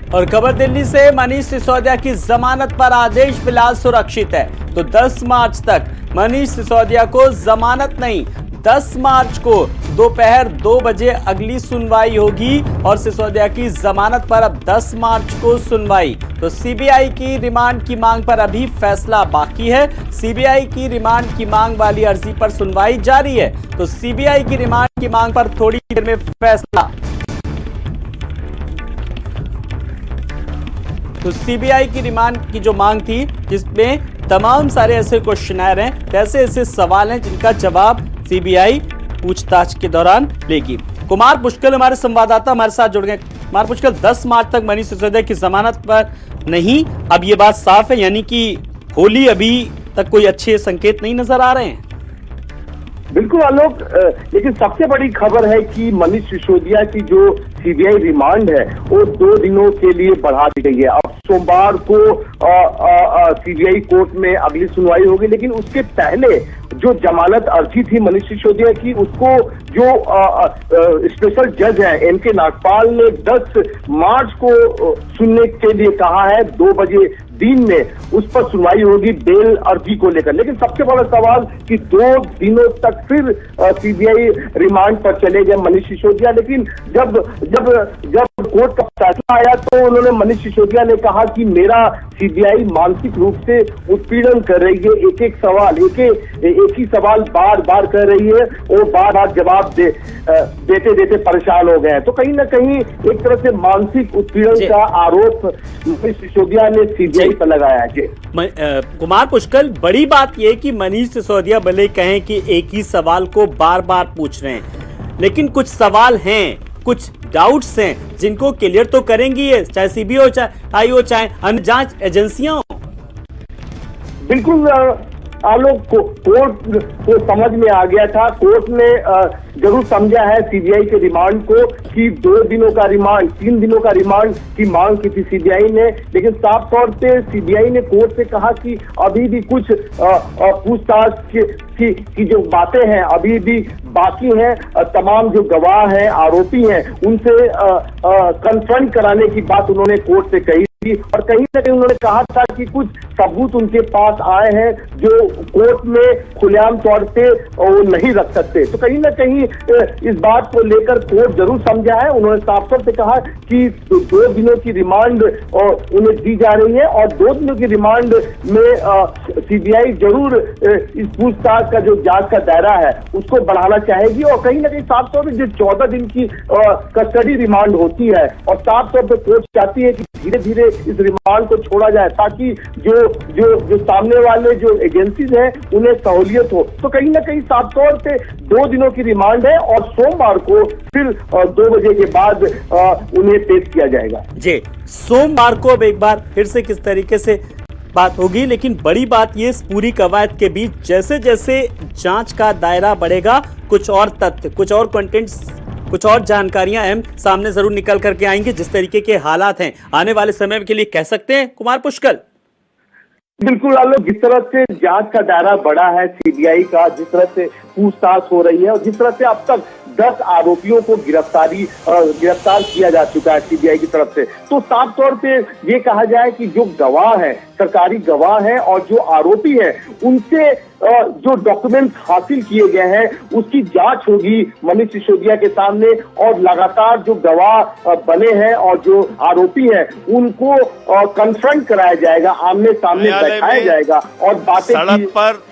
और खबर दिल्ली से, मनीष सिसोदिया की जमानत पर आदेश फिलहाल सुरक्षित है। तो 10 मार्च तक मनीष सिसोदिया को जमानत नहीं, 10 मार्च को दोपहर 2 बजे अगली सुनवाई होगी और सिसोदिया की जमानत पर अब 10 मार्च को सुनवाई। तो सीबीआई की रिमांड की मांग पर अभी फैसला बाकी है। सीबीआई की रिमांड की मांग वाली अर्जी पर सुनवाई जारी है। तो सीबीआई की रिमांड की मांग पर थोड़ी देर में फैसला। तो सीबीआई की रिमांड की जो मांग थी, जिसमें तमाम सारे ऐसे क्वेश्चनर हैं, ऐसे ऐसे सवाल हैं जिनका जवाब सीबीआई पूछताछ के दौरान लेगी। कुमार पुष्कल हमारे संवाददाता हमारे साथ जुड़ गए। कुमार पुष्कल, 10 मार्च तक मनीष सिसोदिया की जमानत पर नहीं, अब ये बात साफ है, यानी कि होली अभी तक कोई अच्छे संकेत नहीं नजर आ रहे हैं। बिल्कुल आलोक, लेकिन सबसे बड़ी खबर है कि मनीष सिसोदिया की जो सीबीआई रिमांड है वो 2 दिनों के लिए बढ़ा दी गई है। अब सोमवार को सीबीआई कोर्ट में अगली सुनवाई होगी, लेकिन उसके पहले जो जमानत अर्जी थी मनीष सिसोदिया की, उसको जो स्पेशल जज है एनके नागपाल ने 10 मार्च को सुनने के लिए कहा है। 2 बजे दिन में उस पर सुनवाई होगी बेल अर्जी को लेकर। लेकिन सबसे बड़ा सवाल कि 2 दिनों तक फिर सीबीआई रिमांड पर चले गए मनीष सिसोदिया। लेकिन जब जब जब कोर्ट का फैसला आया तो उन्होंने मनीष सिसोदिया ने कहा कि मेरा सीबीआई मानसिक रूप से उत्पीड़न कर रही है, एक ही सवाल बार बार कर रही है, वो बार बार जवाब देते देते परेशान हो गए हैं। तो कहीं ना कहीं एक तरह से मानसिक उत्पीड़न का आरोप मनीष सिसोदिया ने सीबीआई पर लगाया है। कुमार पुष्कल, बड़ी बात यह कि मनीष सिसोदिया भले कहें कि एक ही सवाल को बार बार पूछ रहे हैं, लेकिन कुछ सवाल हैं, कुछ डाउट्स हैं जिनको क्लियर तो करेंगी ये, चाहे सीबीआई हो, चाहे आई हो, चाहे अन्य जांच एजेंसियां हो। बिल्कुल आलोक, कोर्ट को समझ में आ गया था। कोर्ट ने जरूर समझा है सीबीआई के रिमांड को कि 2 दिनों का रिमांड, 3 दिनों का रिमांड की मांग की थी सीबीआई ने। लेकिन साफ तौर पे सीबीआई ने कोर्ट से कहा कि अभी भी कुछ पूछताछ की जो बातें हैं अभी भी बाकी हैं। तमाम जो गवाह हैं, आरोपी हैं, उनसे कन्फ्रंट कराने की बात उन्होंने कोर्ट से कही। और कहीं ना कहीं उन्होंने कहा था कि कुछ सबूत उनके पास आए हैं जो कोर्ट में खुलेआम तौर पे वो नहीं रख सकते। तो कहीं ना कहीं इस बात को लेकर कोर्ट जरूर समझा है। उन्होंने साफ तौर पे कहा कि 2 दिनों की रिमांड उन्हें दी जा रही है और 2 दिनों की रिमांड में सीबीआई जरूर इस पूछताछ का जो जांच का दायरा है उसको बढ़ाना चाहेगी। और कहीं ना कहीं साफ तौर पर जो 14 दिन की कस्टडी रिमांड होती है और साफ तौर पर कोर्ट चाहती है कि धीरे धीरे इस रिमांड को छोड़ा जाए ताकि जो सामने वाले जो एजेंसीज हैं उन्हें सहूलियत हो। तो कहीं ना कहीं साफ तौर पे 2 दिनों की रिमांड है और सोमवार को फिर 2 बजे के बाद उन्हें पेश किया जाएगा। जी, सोमवार को अब एक बार फिर से किस तरीके से बात होगी। लेकिन बड़ी बात ये, इस पूरी कवायद के बीच जैसे जैसे जांच का दायरा बढ़ेगा, कुछ और तथ्य, कुछ और कंटेंट्स, कुछ और जानकारियां अहम सामने जरूर निकल करके आएंगे। जिस तरीके के हालात हैं आने वाले समय के लिए, कह सकते हैं कुमार पुष्कल। बिल्कुल आलोक, जिस तरह से जांच का दायरा बढ़ा है सीबीआई का, जिस तरह से पूछताछ हो रही है और जिस तरह से अब तक 10 आरोपियों को गिरफ्तार किया जा चुका है सीबीआई की तरफ से, तो साफ तौर पे ये कहा जाए कि जो गवाह है, सरकारी गवाह है और जो आरोपी है, उनसे जो डॉक्यूमेंट्स हासिल किए गए हैं उसकी जांच होगी मनीष सिसोदिया के सामने। और लगातार जो गवाह बने हैं और जो आरोपी हैं उनको कन्फ्रंट कराया जाएगा, आमने सामने बैठाया जाएगा और बातें सड़क पर